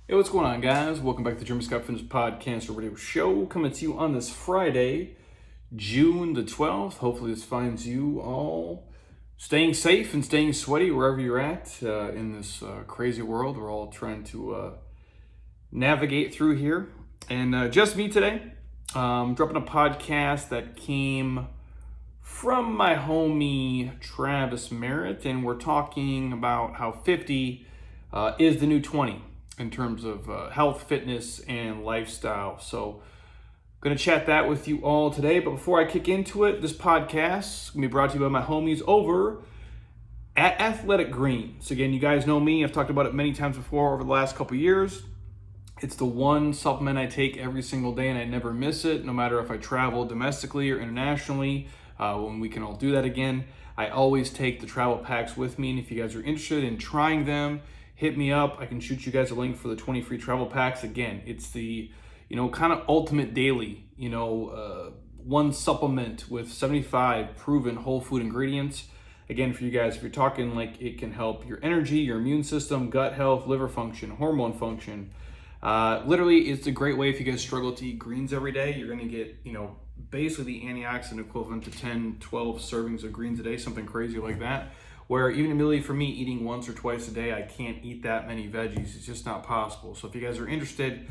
Hey, what's going on, guys? Welcome back to the German Scott Fitness Podcast Radio Show, coming to you on this Friday, June the 12th. Hopefully this finds you all staying safe and staying sweaty wherever you're at in this crazy world. We're all trying to navigate through here. And just me today, dropping a podcast that came from my homie Travis Merritt, and we're talking about how 50 is the new 20 in terms of health, fitness, and lifestyle. So going to chat that with you all today. But before I kick into it, this podcast is going to be brought to you by my homies over at Athletic Greens. Again, you guys know me. I've talked about it many times before over the last couple years. It's the one supplement I take every single day, and I never miss it, no matter if I travel domestically or internationally. When we can all do that again, I always take the travel packs with me. And if you guys are interested in trying them, hit me up. I can shoot you guys a link for the 20 free travel packs. Again, it's the, kind of ultimate daily, one supplement with 75 proven whole food ingredients. Again, for you guys, if you're talking like it can help your energy, your immune system, gut health, liver function, hormone function. Literally, it's a great way if you guys struggle to eat greens every day. You're going to get, basically the antioxidant equivalent to 10, 12 servings of greens a day, something crazy like that. Where even admittedly for me, eating once or twice a day, I can't eat that many veggies. It's just not possible. So if you guys are interested,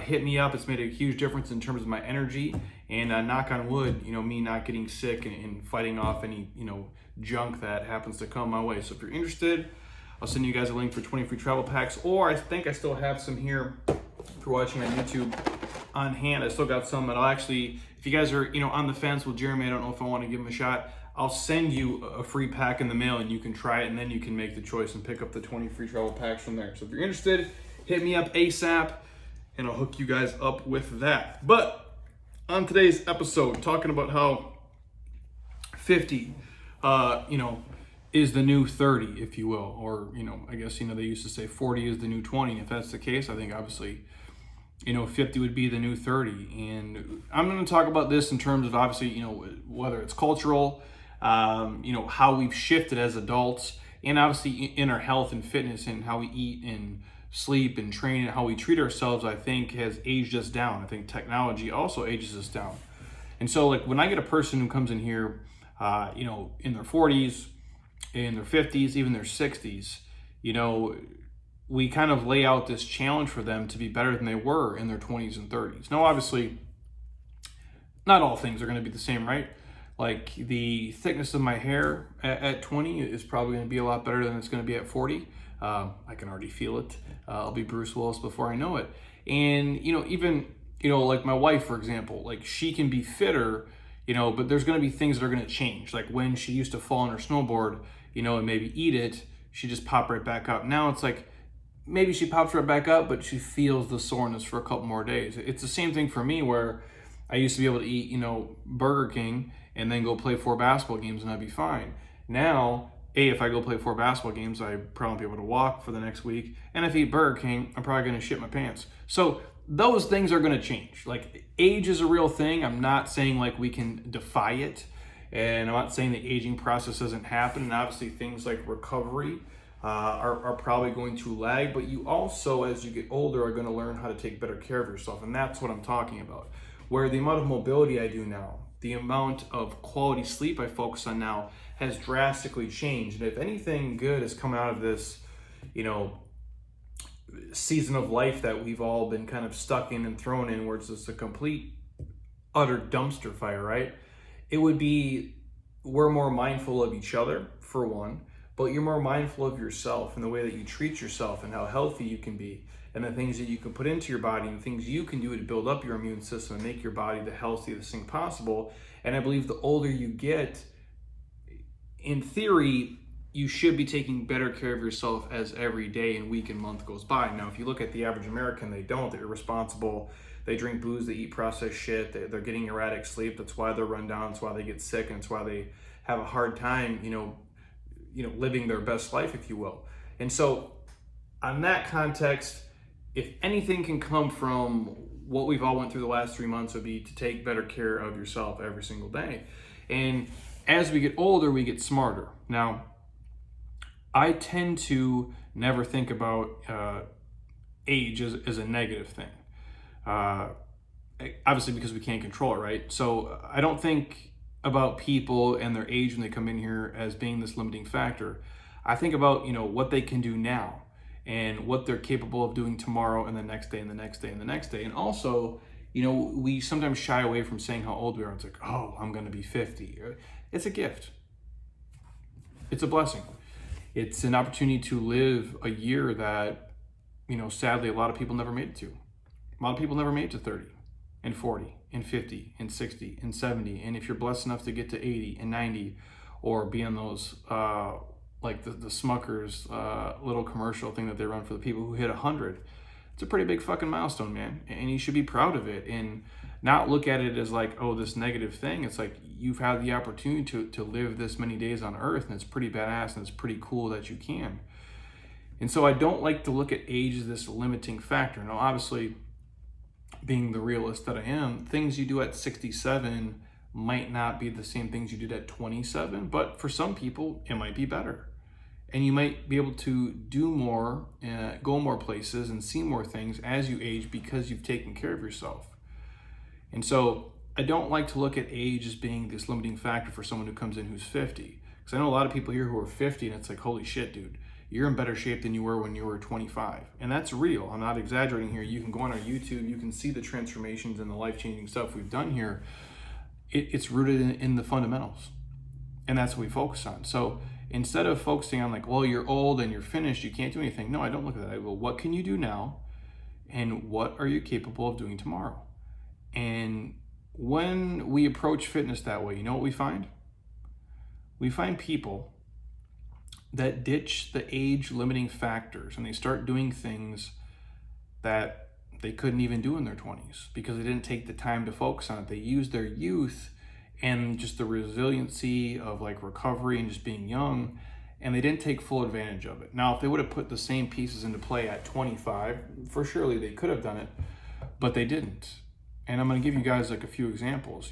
hit me up. It's made a huge difference in terms of my energy, and knock on wood, me not getting sick and fighting off any, junk that happens to come my way. So if you're interested, I'll send you guys a link for 20 free travel packs, or I think I still have some here if you're watching on YouTube on hand. I still got some that I'll actually, if you guys are, on the fence with Jeremy, I don't know if I want to give him a shot, I'll send you a free pack in the mail and you can try it, and then you can make the choice and pick up the 20 free travel packs from there. So if you're interested, hit me up ASAP and I'll hook you guys up with that. But on today's episode, talking about how 50, is the new 30, if you will, or, I guess, they used to say 40 is the new 20. If that's the case, I think obviously, 50 would be the new 30. And I'm going to talk about this in terms of obviously, whether it's cultural, how we've shifted as adults, and obviously in our health and fitness and how we eat and sleep and train and how we treat ourselves, I think has aged us down. I think technology also ages us down. And so like when I get a person who comes in here, in their 40s, in their 50s, even their 60s, we kind of lay out this challenge for them to be better than they were in their 20s and 30s. Now, obviously, not all things are going to be the same, right? Like the thickness of my hair at 20 is probably going to be a lot better than it's going to be at 40. I can already feel it. I'll be Bruce Willis before I know it. And, even, like my wife, for example, like she can be fitter, but there's going to be things that are going to change. Like when she used to fall on her snowboard, and maybe eat it, she just popped right back up. Now it's like, maybe she pops right back up, but she feels the soreness for a couple more days. It's the same thing for me where I used to be able to eat, Burger King and then go play 4 basketball games and I'd be fine. Now, if I go play 4 basketball games, I'd probably be able to walk for the next week. And if I eat Burger King, I'm probably going to shit my pants. So those things are going to change. Like age is a real thing. I'm not saying like we can defy it. And I'm not saying the aging process doesn't happen. And obviously things like recovery are probably going to lag. But you also, as you get older, are going to learn how to take better care of yourself. And that's what I'm talking about. Where the amount of mobility I do now, the amount of quality sleep I focus on now has drastically changed. And if anything good has come out of this, season of life that we've all been kind of stuck in and thrown in, where it's just a complete, utter dumpster fire, right? It would be, we're more mindful of each other, for one, but you're more mindful of yourself and the way that you treat yourself and how healthy you can be and the things that you can put into your body and things you can do to build up your immune system and make your body the healthiest thing possible. And I believe the older you get, in theory, you should be taking better care of yourself as every day and week and month goes by. Now, if you look at the average American, they don't. They're irresponsible. They drink booze, they eat processed shit, they're getting erratic sleep. That's why they're run down, that's why they get sick, and it's why they have a hard time, living their best life, if you will. And so on that context, if anything can come from what we've all went through the last 3 months would be to take better care of yourself every single day. And as we get older, we get smarter. Now, I tend to never think about age is a negative thing. Uh, Obviously, because we can't control it, right? So I don't think about people and their age when they come in here as being this limiting factor. I think about, what they can do now and what they're capable of doing tomorrow and the next day and the next day and the next day. And also, we sometimes shy away from saying how old we are. It's like, oh, I'm going to be 50. It's a gift. It's a blessing. It's an opportunity to live a year that, sadly, a lot of people never made it to. A lot of people never made it to 30 and 40 and 50 and 60 and 70. And if you're blessed enough to get to 80 and 90 or be on those, like the Smuckers little commercial thing that they run for the people who hit 100, it's a pretty big fucking milestone, man. And you should be proud of it and not look at it as like, oh, this negative thing. It's like you've had the opportunity to live this many days on earth, and it's pretty badass and it's pretty cool that you can. And so I don't like to look at age as this limiting factor. Now, obviously, being the realist that I am, things you do at 67 might not be the same things you did at 27, but for some people, it might be better. And you might be able to do more, go more places, and see more things as you age because you've taken care of yourself. And so I don't like to look at age as being this limiting factor for someone who comes in who's 50. Because I know a lot of people here who are 50, and it's like, holy shit, dude, you're in better shape than you were when you were 25. And that's real. I'm not exaggerating here. You can go on our YouTube, you can see the transformations and the life-changing stuff we've done here. It's rooted in the fundamentals. And that's what we focus on. So instead of focusing on like, well, you're old and you're finished, you can't do anything. No, I don't look at that. I go, what can you do now? And what are you capable of doing tomorrow? And when we approach fitness that way, you know what we find? We find people that ditch the age limiting factors and they start doing things that they couldn't even do in their 20s because they didn't take the time to focus on it. They used their youth and just the resiliency of like recovery and just being young, and they didn't take full advantage of it. Now, if they would have put the same pieces into play at 25, for surely they could have done it, but they didn't. And I'm going to give you guys like a few examples.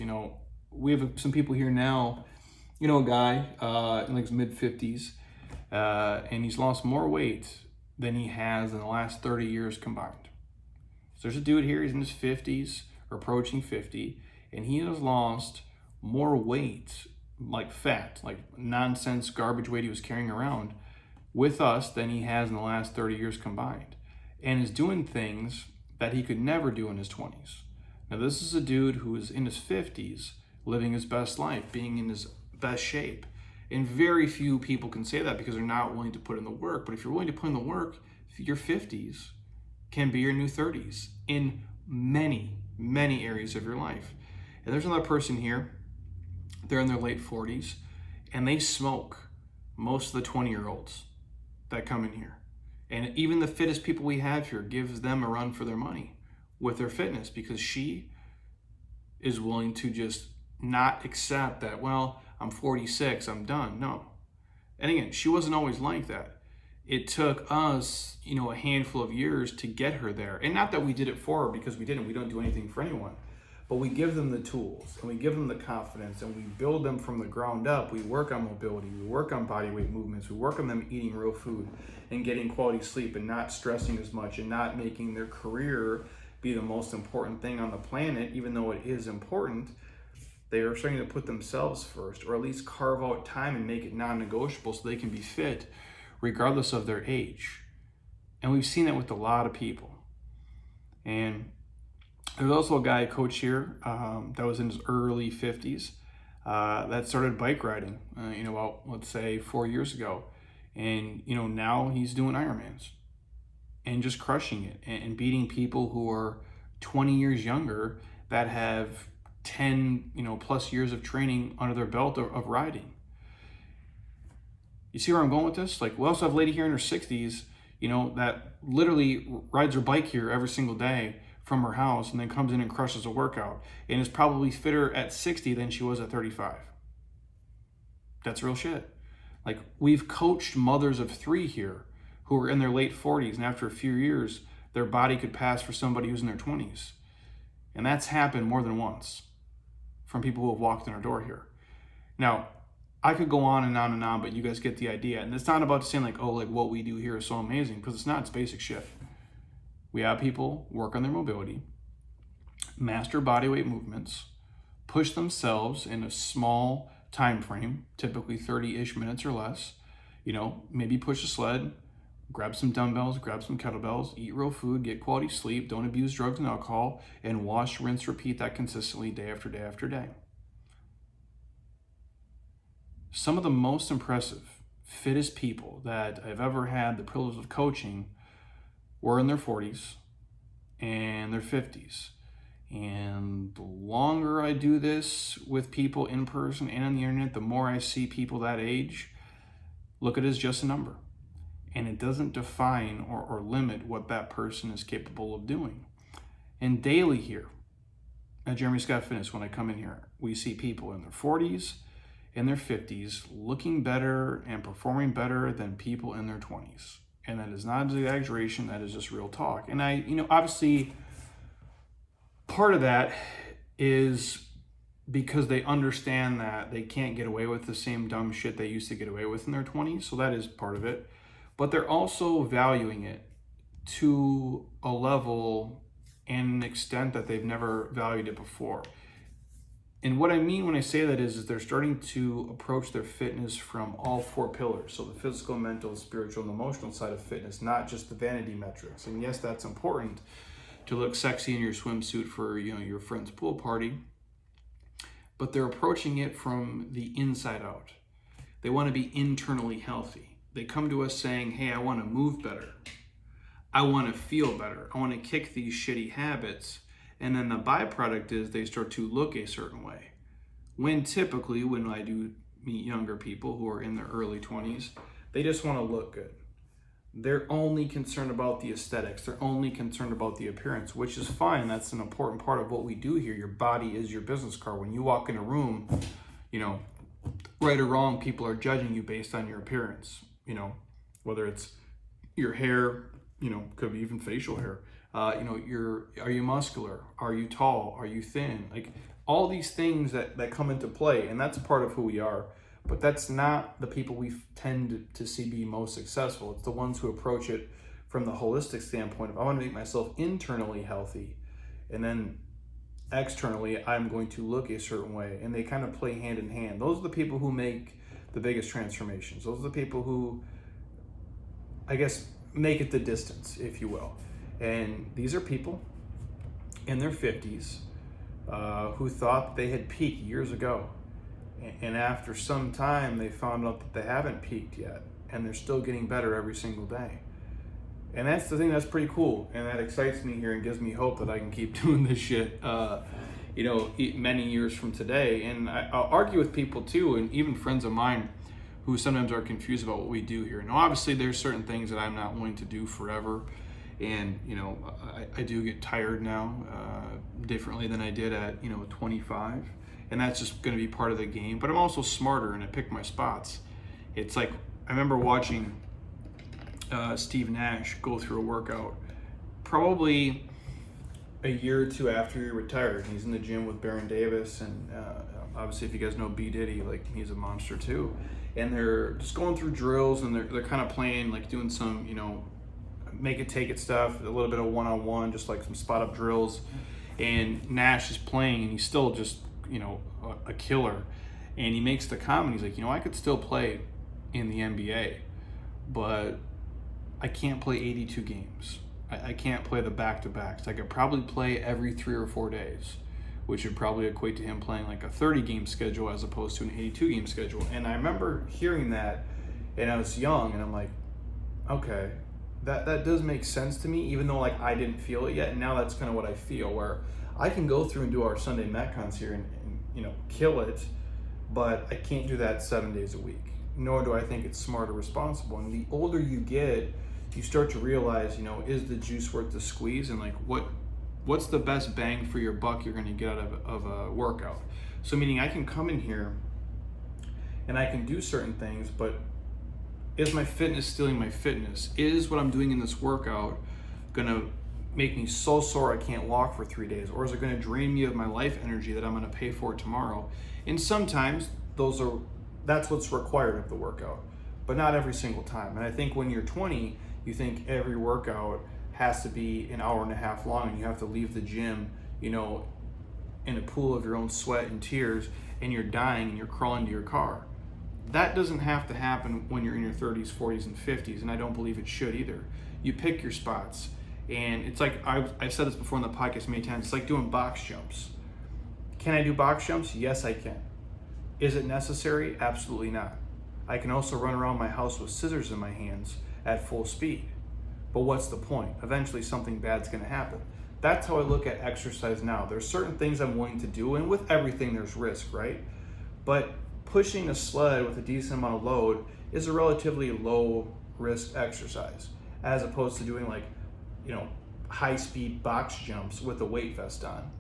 We have some people here now, a guy in like his mid 50s, and he's lost more weight than he has in the last 30 years combined. So there's a dude here, he's in his 50s or approaching 50, and he has lost more weight, like fat, like nonsense garbage weight he was carrying around with us than he has in the last 30 years combined, and is doing things that he could never do in his 20s. Now, this is a dude who is in his 50s, living his best life, being in his best shape. And very few people can say that because they're not willing to put in the work. But if you're willing to put in the work, your 50s can be your new 30s in many, many areas of your life. And there's another person here, they're in their late 40s, and they smoke most of the 20-year-olds that come in here. And even the fittest people we have here gives them a run for their money with their fitness because she is willing to just not accept that, well, I'm 46, I'm done. No. And again, she wasn't always like that. It took us, a handful of years to get her there. And not that we did it for her, because we didn't. We don't do anything for anyone. But we give them the tools and we give them the confidence and we build them from the ground up. We work on mobility, we work on body weight movements, we work on them eating real food and getting quality sleep and not stressing as much and not making their career be the most important thing on the planet, even though it is important. They are starting to put themselves first, or at least carve out time and make it non-negotiable so they can be fit regardless of their age. And we've seen that with a lot of people. And there's also a guy, coach here, that was in his early 50s, that started bike riding, about, let's say, 4 years ago. And, now he's doing Ironmans and just crushing it and beating people who are 20 years younger that have 10, plus years of training under their belt of riding. You see where I'm going with this? Like, we also have a lady here in her 60s, that literally rides her bike here every single day from her house and then comes in and crushes a workout and is probably fitter at 60 than she was at 35. That's real shit. Like, we've coached mothers of 3 here who are in their late 40s, and after a few years, their body could pass for somebody who's in their 20s. And that's happened more than once from people who have walked in our door here. Now, I could go on and on and on, but you guys get the idea. And it's not about saying like, oh, like what we do here is so amazing, because it's not. It's basic shit. We have people work on their mobility, master bodyweight movements, push themselves in a small time frame, typically 30-ish minutes or less. Maybe push a sled, grab some dumbbells, grab some kettlebells, eat real food, get quality sleep, don't abuse drugs and alcohol, and wash, rinse, repeat that consistently day after day after day. Some of the most impressive, fittest people that I've ever had the privilege of coaching were in their 40s and their 50s. And the longer I do this with people in person and on the internet, the more I see people that age look at it as just a number. And it doesn't define or limit what that person is capable of doing. And daily here at Jeremy Scott Fitness, when I come in here, we see people in their 40s and their 50s looking better and performing better than people in their 20s. And that is not an exaggeration, that is just real talk. And obviously, part of that is because they understand that they can't get away with the same dumb shit they used to get away with in their 20s. So that is part of it. But they're also valuing it to a level and an extent that they've never valued it before. And what I mean when I say that is they're starting to approach their fitness from all four pillars. So the physical, mental, spiritual, and emotional side of fitness, not just the vanity metrics. And yes, that's important to look sexy in your swimsuit for your friend's pool party. But they're approaching it from the inside out. They want to be internally healthy. They come to us saying, hey, I want to move better. I want to feel better. I want to kick these shitty habits. And then the byproduct is they start to look a certain way. When typically, when I do meet younger people who are in their early 20s, they just want to look good. They're only concerned about the aesthetics. They're only concerned about the appearance, which is fine. That's an important part of what we do here. Your body is your business card. When you walk in a room, right or wrong, people are judging you based on your appearance. Whether it's your hair, could be even facial hair. Are you muscular? Are you tall? Are you thin? Like all these things that come into play, and that's part of who we are. But that's not the people we tend to see be most successful. It's the ones who approach it from the holistic standpoint of I want to make myself internally healthy, and then externally I'm going to look a certain way, and they kind of play hand in hand. Those are the people who make the biggest transformations. Those are the people who, I guess, make it the distance, if you will. And these are people in their 50s who thought they had peaked years ago. And after some time, they found out that they haven't peaked yet. And they're still getting better every single day. And that's the thing that's pretty cool. And that excites me here and gives me hope that I can keep doing this shit, many years from today. And I'll argue with people too, and even friends of mine who sometimes are confused about what we do here. Now, obviously, there's certain things that I'm not willing to do forever. And, I do get tired now differently than I did at, 25. And that's just going to be part of the game. But I'm also smarter and I pick my spots. It's like, I remember watching Steve Nash go through a workout probably a year or two after he retired. He's in the gym with Baron Davis. And obviously, if you guys know B. Diddy, he's a monster too. And they're just going through drills and they're kind of playing, doing some, make it, take it stuff, a little bit of one-on-one, just like some spot up drills. And Nash is playing and he's still just, a killer. And he makes the comment, he's like, I could still play in the NBA, but I can't play 82 games. I can't play the back-to-backs. I could probably play every 3 or 4 days, which would probably equate to him playing a 30-game schedule as opposed to an 82-game schedule. And I remember hearing that, and I was young, and I'm like, okay, that does make sense to me, even though I didn't feel it yet. And now that's kind of what I feel, where I can go through and do our Sunday Metcons here and kill it, but I can't do that 7 days a week. Nor do I think it's smart or responsible. And the older you get, you start to realize, is the juice worth the squeeze? And what's the best bang for your buck you're going to get out of a workout? So meaning I can come in here and I can do certain things, but is my fitness stealing my fitness? Is what I'm doing in this workout going to make me so sore I can't walk for 3 days? Or is it going to drain me of my life energy that I'm going to pay for tomorrow? And sometimes that's what's required of the workout, but not every single time. And I think when you're 20, you think every workout has to be an hour and a half long, and you have to leave the gym, in a pool of your own sweat and tears, and you're dying and you're crawling to your car. That doesn't have to happen when you're in your 30s, 40s, and 50s, and I don't believe it should either. You pick your spots, and it's like, I've said this before in the podcast many times, it's like doing box jumps. Can I do box jumps? Yes, I can. Is it necessary? Absolutely not. I can also run around my house with scissors in my hands at full speed. But what's the point? Eventually something bad's gonna happen. That's how I look at exercise now. There's certain things I'm willing to do, and with everything there's risk, right? But pushing a sled with a decent amount of load is a relatively low risk exercise, as opposed to doing high speed box jumps with a weight vest on.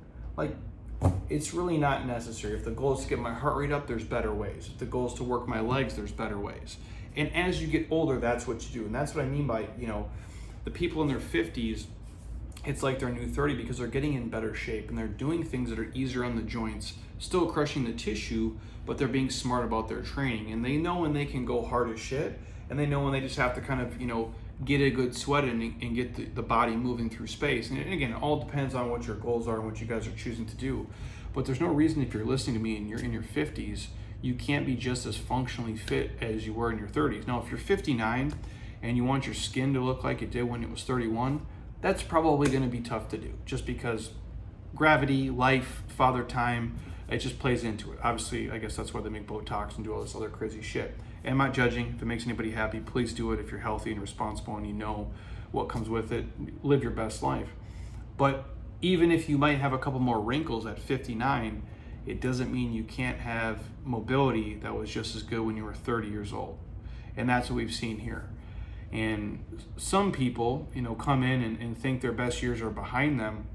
It's really not necessary. If the goal is to get my heart rate up, there's better ways. If the goal is to work my legs, there's better ways. And as you get older, that's what you do. And that's what I mean by, the people in their 50s, it's like their new 30 because they're getting in better shape and they're doing things that are easier on the joints, still crushing the tissue, but they're being smart about their training. And they know when they can go hard as shit, and they know when they just have to kind of, get a good sweat in and get the body moving through space. And again, it all depends on what your goals are and what you guys are choosing to do. But there's no reason, if you're listening to me and you're in your 50s, you can't be just as functionally fit as you were in your 30s. Now, if you're 59 and you want your skin to look like it did when it was 31, that's probably going to be tough to do, just because gravity, life, father time, it just plays into it. Obviously, I guess that's why they make Botox and do all this other crazy shit. And I'm not judging. If it makes anybody happy, please do it. If you're healthy and responsible and you know what comes with it, live your best life. But even if you might have a couple more wrinkles at 59, it doesn't mean you can't have mobility that was just as good when you were 30 years old. And that's what we've seen here. And some people, come in and think their best years are behind them,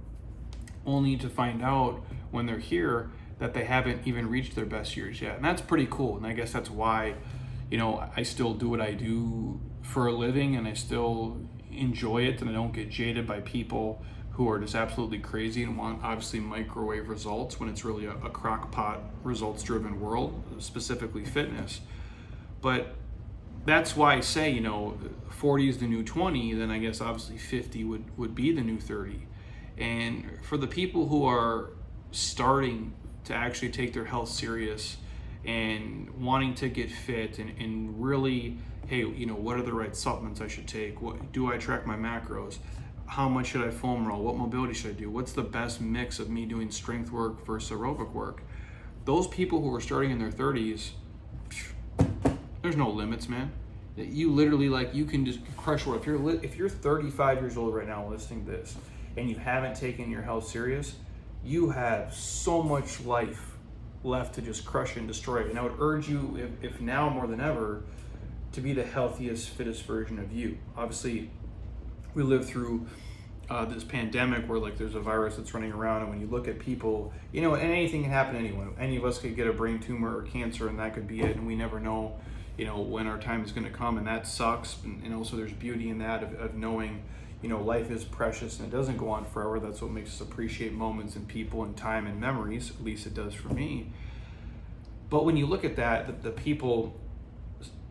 only to find out when they're here that they haven't even reached their best years yet. And that's pretty cool. And I guess that's why, I still do what I do for a living, and I still enjoy it, and I don't get jaded by people who are just absolutely crazy and want obviously microwave results when it's really a crock pot results-driven world, specifically fitness. But that's why I say, 40 is the new 20, then I guess obviously 50 would be the new 30. And for the people who are starting to actually take their health serious and wanting to get fit and really, hey, what are the right supplements I should take? What do I track my macros? How much should I foam roll? What mobility should I do? What's the best mix of me doing strength work versus aerobic work? Those people who are starting in their 30s, there's no limits, man. You literally, you can just crush work. If you're 35 years old right now listening to this and you haven't taken your health serious, you have so much life left to just crush and destroy it. And I would urge you, if now more than ever, to be the healthiest, fittest version of you. Obviously, we live through this pandemic where there's a virus that's running around, and when you look at people, and anything can happen to anyone. Any of us could get a brain tumor or cancer, and that could be it, and we never know, when our time is going to come, and that sucks. And also there's beauty in that of knowing, life is precious and it doesn't go on forever. That's what makes us appreciate moments and people and time and memories. At least it does for me. But when you look at that, the people,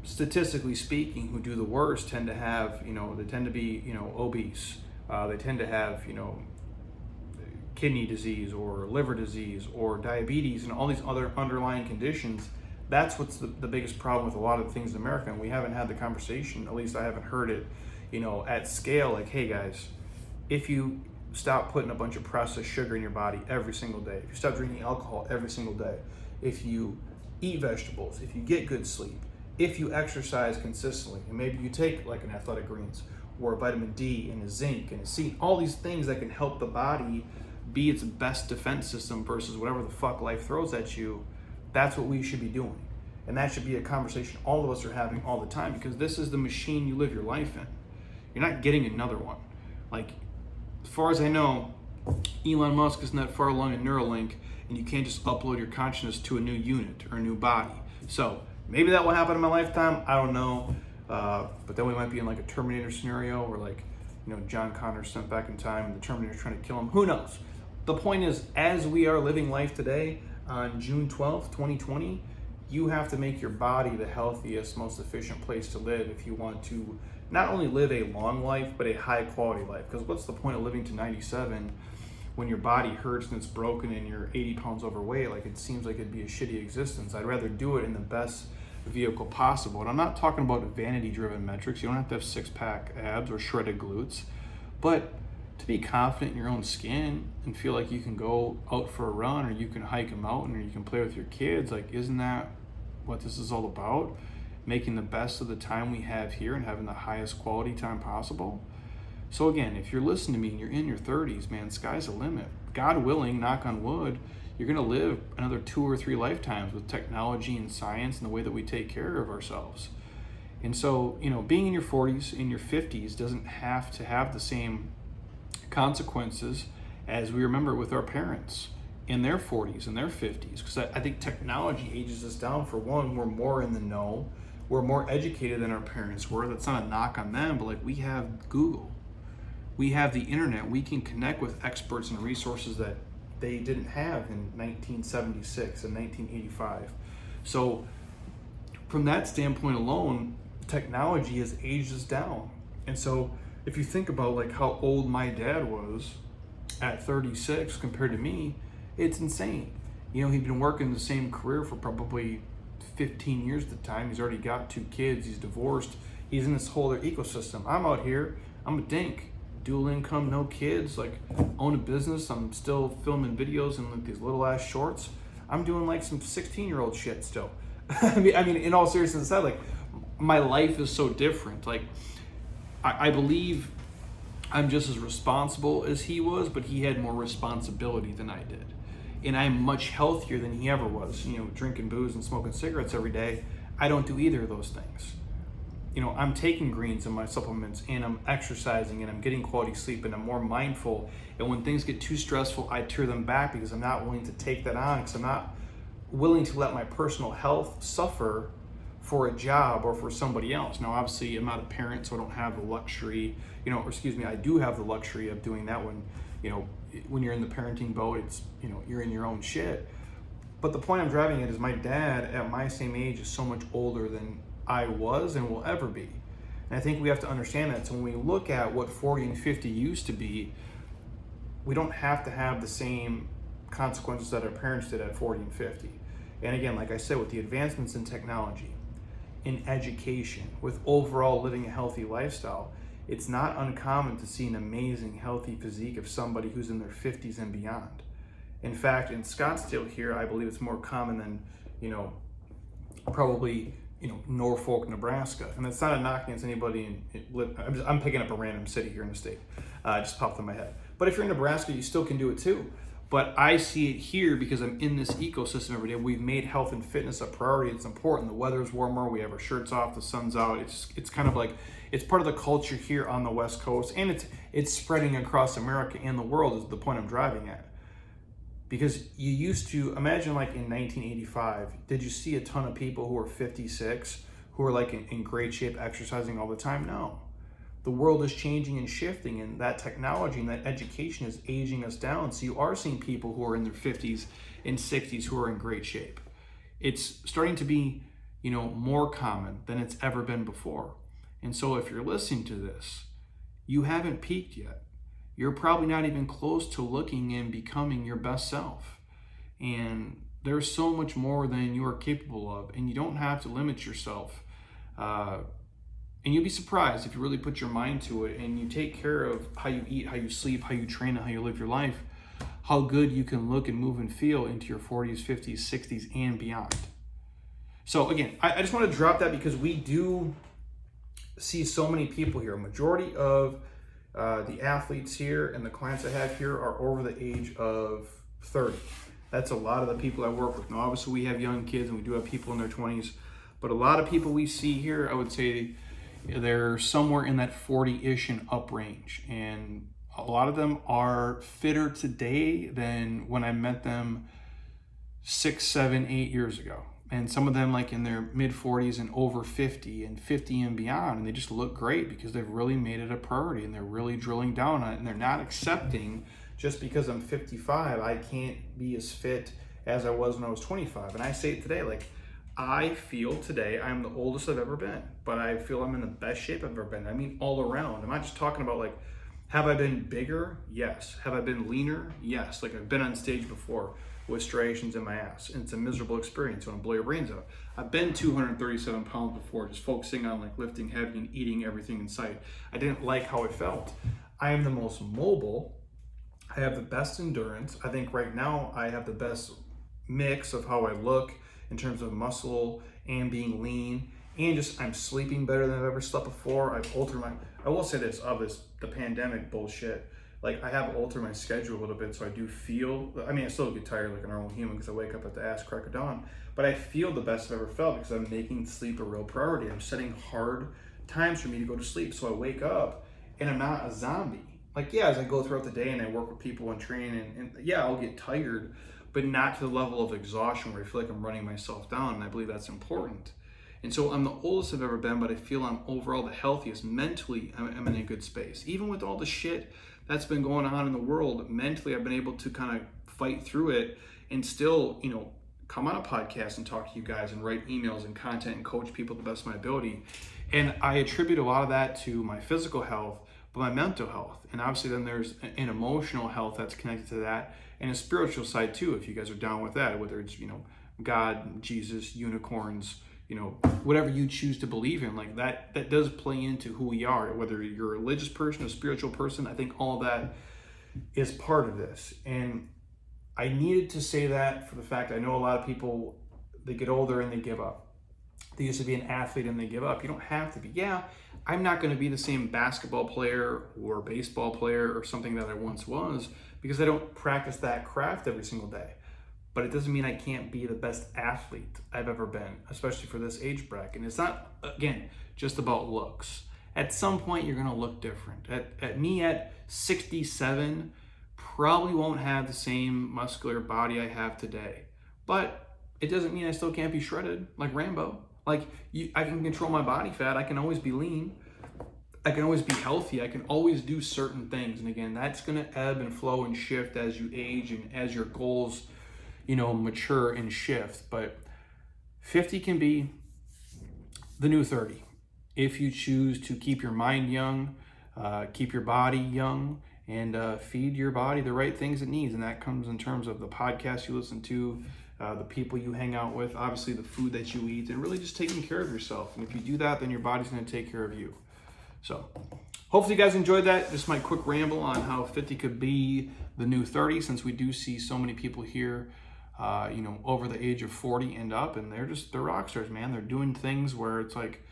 statistically speaking, who do the worst tend to have, they tend to be, obese. They tend to have, kidney disease or liver disease or diabetes and all these other underlying conditions. That's what's the biggest problem with a lot of the things in America. And we haven't had the conversation, at least I haven't heard it, at scale, hey guys, if you stop putting a bunch of processed sugar in your body every single day, if you stop drinking alcohol every single day, if you eat vegetables, if you get good sleep, if you exercise consistently, and maybe you take an athletic greens or a vitamin D and a zinc and a C, all these things that can help the body be its best defense system versus whatever the fuck life throws at you, that's what we should be doing. And that should be a conversation all of us are having all the time, because this is the machine you live your life in. You're not getting another one. As far as I know, Elon Musk isn't that far along in Neuralink, and you can't just upload your consciousness to a new unit or a new body. So maybe that will happen in my lifetime. I don't know. But then we might be in a Terminator scenario where John Connor's sent back in time and the Terminator's trying to kill him. Who knows? The point is, as we are living life today on June 12th, 2020, you have to make your body the healthiest, most efficient place to live if you want to not only live a long life, but a high quality life. Because what's the point of living to 97 when your body hurts and it's broken and you're 80 pounds overweight? Like, it seems like it'd be a shitty existence. I'd rather do it in the best vehicle possible. And I'm not talking about vanity driven metrics. You don't have to have 6-pack abs or shredded glutes, but to be confident in your own skin and feel like you can go out for a run, or you can hike a mountain, or you can play with your kids. Like, isn't that what this is all about? Making the best of the time we have here and having the highest quality time possible. So again, if you're listening to me and you're in your 30s, man, sky's the limit. God willing, knock on wood, you're gonna live another 2 or 3 lifetimes with technology and science and the way that we take care of ourselves. And so, being in your 40s, in your 50s doesn't have to have the same consequences as we remember with our parents in their 40s and their 50s. Because I think technology ages us down. For one, we're more in the know. We're more educated than our parents were. That's not a knock on them, but like, we have Google. We have the internet. We can connect with experts and resources that they didn't have in 1976 and 1985. So from that standpoint alone, technology has aged us down. And so if you think about like how old my dad was at 36 compared to me, it's insane. He'd been working the same career for probably 15 years at the time. He's already got 2 kids. He's divorced. He's in this whole other ecosystem. I'm out here. I'm a dink. Dual income, no kids, like, own a business. I'm still filming videos in like these little ass shorts. I'm doing like some 16-year-old shit still. I mean, in all seriousness aside, like, my life is so different. Like, I believe I'm just as responsible as he was, but he had more responsibility than I did. And I'm much healthier than he ever was. Drinking booze and smoking cigarettes every day. I don't do either of those things. I'm taking greens in my supplements, and I'm exercising, and I'm getting quality sleep, and I'm more mindful. And when things get too stressful, I tear them back because I'm not willing to take that on, because I'm not willing to let my personal health suffer for a job or for somebody else. Now, obviously, I'm not a parent, so I don't have the luxury, I do have the luxury of doing that when you're in the parenting boat, it's, you're in your own shit. But the point I'm driving at is my dad at my same age is so much older than I was and will ever be. And I think we have to understand that. So when we look at what 40 and 50 used to be, we don't have to have the same consequences that our parents did at 40 and 50. And again, like I said, with the advancements in technology, in education, with overall living a healthy lifestyle, it's not uncommon to see an amazing healthy physique of somebody who's in their 50s and beyond. In fact, in Scottsdale here, I believe it's more common than, probably Norfolk, Nebraska. And that's not a knock against anybody I'm picking up a random city here in the state. Just popped in my head. But if you're in Nebraska, you still can do it too. But I see it here because I'm in this ecosystem every day. We've made health and fitness a priority. It's important. The weather's warmer. We have our shirts off. The sun's out. It's kind of like, it's part of the culture here on the West Coast. And it's spreading across America and the world is the point I'm driving at. Because you used to, imagine like in 1985, did you see a ton of people who were 56 who are like in great shape exercising all the time? No. The world is changing and shifting, and that technology and that education is aging us down. So you are seeing people who are in their 50s and 60s who are in great shape. It's starting to be, more common than it's ever been before. And so if you're listening to this, you haven't peaked yet. You're probably not even close to looking and becoming your best self. And there's so much more than you are capable of, and you don't have to limit yourself. And you'll be surprised if you really put your mind to it and you take care of how you eat, how you sleep, how you train, and how you live your life, how good you can look and move and feel into your 40s, 50s, 60s, and beyond. So again, I just want to drop that because we do see so many people here. A majority of the athletes here and the clients I have here are over the age of 30. That's a lot of the people I work with. Now, obviously, we have young kids and we do have people in their 20s, but a lot of people we see here, I would say they're somewhere in that 40-ish and up range. And a lot of them are fitter today than when I met them 6, 7, 8 years ago. And some of them like in their mid 40s and over 50 and 50 and beyond. And they just look great because they've really made it a priority and they're really drilling down on it. And they're not accepting just because I'm 55, I can't be as fit as I was when I was 25. And I say it today, like, I feel today I'm the oldest I've ever been, but I feel I'm in the best shape I've ever been. I mean, all around. I'm not just talking about like, have I been bigger? Yes. Have I been leaner? Yes. Like I've been on stage before with striations in my ass, and it's a miserable experience. I want to blow your brains out. I've been 237 pounds before, just focusing on like lifting heavy and eating everything in sight. I didn't like how I felt. I am the most mobile. I have the best endurance. I think right now I have the best mix of how I look in terms of muscle and being lean, and just I'm sleeping better than I've ever slept before. I've altered I will say this, the pandemic bullshit, like I have altered my schedule a little bit, so I do feel, I mean, I still get tired like a normal human because I wake up at the ass crack of dawn, but I feel the best I've ever felt because I'm making sleep a real priority. I'm setting hard times for me to go to sleep, so I wake up and I'm not a zombie. Like, yeah, as I go throughout the day and I work with people and train, and yeah, I'll get tired, but not to the level of exhaustion where I feel like I'm running myself down, and I believe that's important. And so I'm the oldest I've ever been, but I feel I'm overall the healthiest. Mentally, I'm in a good space. Even with all the shit that's been going on in the world, mentally, I've been able to kind of fight through it and still, come on a podcast and talk to you guys and write emails and content and coach people to the best of my ability. And I attribute a lot of that to my physical health, but my mental health. And obviously then there's an emotional health that's connected to that, and a spiritual side too, if you guys are down with that, whether it's, God, Jesus, unicorns, whatever you choose to believe in, like that does play into who we are, whether you're a religious person, a spiritual person. I think all that is part of this. And I needed to say that for the fact I know a lot of people, they get older and they give up. They used to be an athlete and they give up. You don't have to be. Yeah, I'm not going to be the same basketball player or baseball player or something that I once was because I don't practice that craft every single day. But it doesn't mean I can't be the best athlete I've ever been, especially for this age bracket. And it's not, again, just about looks. At some point, you're going to look different. At me at 67, probably won't have the same muscular body I have today. But it doesn't mean I still can't be shredded like Rambo. Like, I can control my body fat. I can always be lean. I can always be healthy. I can always do certain things. And again, that's going to ebb and flow and shift as you age and as your goals, mature and shift. But 50 can be the new 30 if you choose to keep your mind young, keep your body young, and feed your body the right things it needs. And that comes in terms of the podcast you listen to, the people you hang out with, obviously the food that you eat, and really just taking care of yourself. And if you do that, then your body's going to take care of you. So hopefully you guys enjoyed that. Just my quick ramble on how 50 could be the new 30, since we do see so many people here, over the age of 40 and up, and they're rock stars, man. They're doing things where it's like,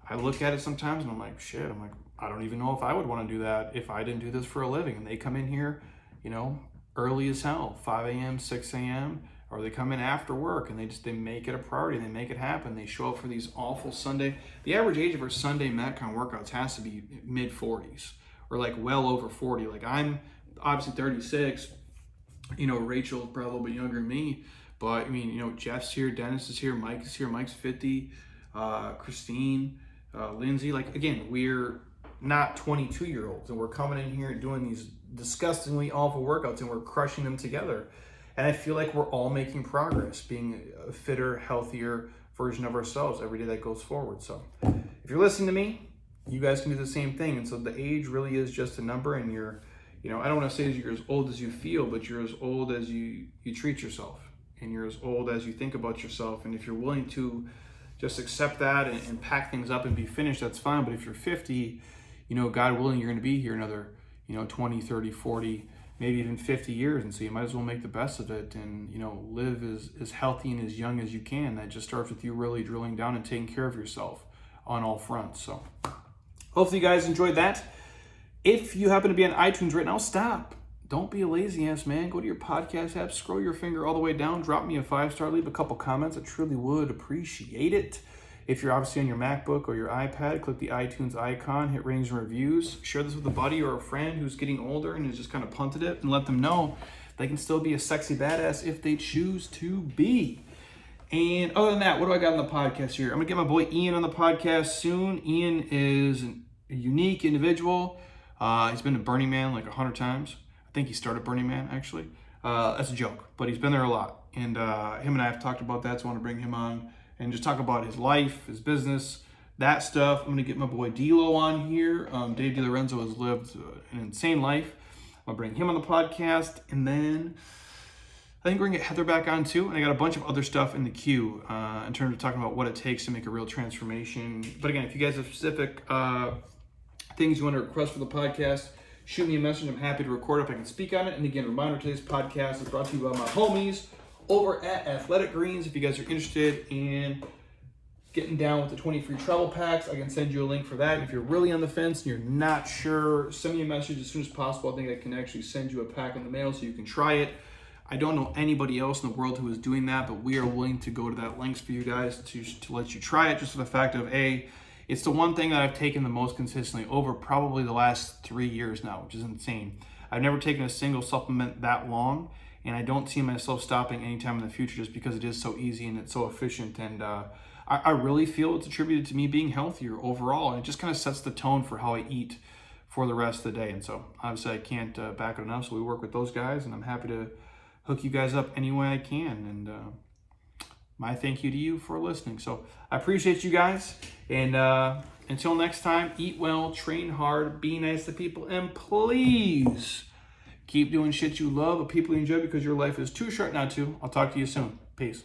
I look at it sometimes and I'm like, shit, I don't even know if I would want to do that if I didn't do this for a living. And they come in here, early as hell, 5 a.m., 6 a.m., or they come in after work and they make it a priority. They make it happen. They show up for these awful Sunday. The average age of our Sunday Metcon workouts has to be mid 40s or like well over 40. Like I'm obviously 36. Rachel's probably a little bit younger than me, but I mean, Jeff's here, Dennis is here, Mike is here, Mike's 50, Christine, Lindsay. Like again, we're not 22-year-olds, and we're coming in here and doing these disgustingly awful workouts, and we're crushing them together. And I feel like we're all making progress, being a fitter, healthier version of ourselves every day that goes forward. So if you're listening to me, you guys can do the same thing. And so the age really is just a number, and you're, I don't want to say you're as old as you feel, but you're as old as you treat yourself, and you're as old as you think about yourself. And if you're willing to just accept that and pack things up and be finished, that's fine. But if you're 50, God willing, you're going to be here another, 20, 30, 40, maybe even 50 years. And so you might as well make the best of it and, live as healthy and as young as you can. That just starts with you really drilling down and taking care of yourself on all fronts. So hopefully you guys enjoyed that. If you happen to be on iTunes right now, stop. Don't be a lazy ass man. Go to your podcast app, scroll your finger all the way down, drop me a 5-star, leave a couple comments. I truly would appreciate it. If you're obviously on your MacBook or your iPad, click the iTunes icon, hit ratings and reviews. Share this with a buddy or a friend who's getting older and has just kind of punted it, and let them know they can still be a sexy badass if they choose to be. And other than that, what do I got on the podcast here? I'm going to get my boy Ian on the podcast soon. Ian is a unique individual. He's been to Burning Man like 100 times. I think he started Burning Man, actually. That's a joke, but he's been there a lot. And him and I have talked about that, so I want to bring him on and just talk about his life, his business, that stuff. I'm going to get my boy D'Lo on here. Dave DiLorenzo has lived an insane life. I'll bring him on the podcast, and then I think we're gonna get Heather back on too. And I got a bunch of other stuff in the queue in terms of talking about what it takes to make a real transformation. But again, if you guys have specific things you want to request for the podcast, shoot me a message. I'm happy to record if I can speak on it. And again, reminder, today's podcast is brought to you by my homies over at Athletic Greens. If you guys are interested in getting down with the 20 free travel packs, I can send you a link for that. If you're really on the fence and you're not sure, send me a message as soon as possible. I think I can actually send you a pack in the mail so you can try it. I don't know anybody else in the world who is doing that, but we are willing to go to that lengths for you guys to let you try it, just for the fact of, it's the one thing that I've taken the most consistently over probably the last 3 years now, which is insane. I've never taken a single supplement that long, and I don't see myself stopping anytime in the future just because it is so easy and it's so efficient. And I really feel it's attributed to me being healthier overall, and it just kind of sets the tone for how I eat for the rest of the day. And so obviously I can't back it enough, so we work with those guys, and I'm happy to hook you guys up any way I can. And my thank you to you for listening. So I appreciate you guys. And until next time, eat well, train hard, be nice to people, and please keep doing shit you love with people you enjoy, because your life is too short not to. I'll talk to you soon. Peace.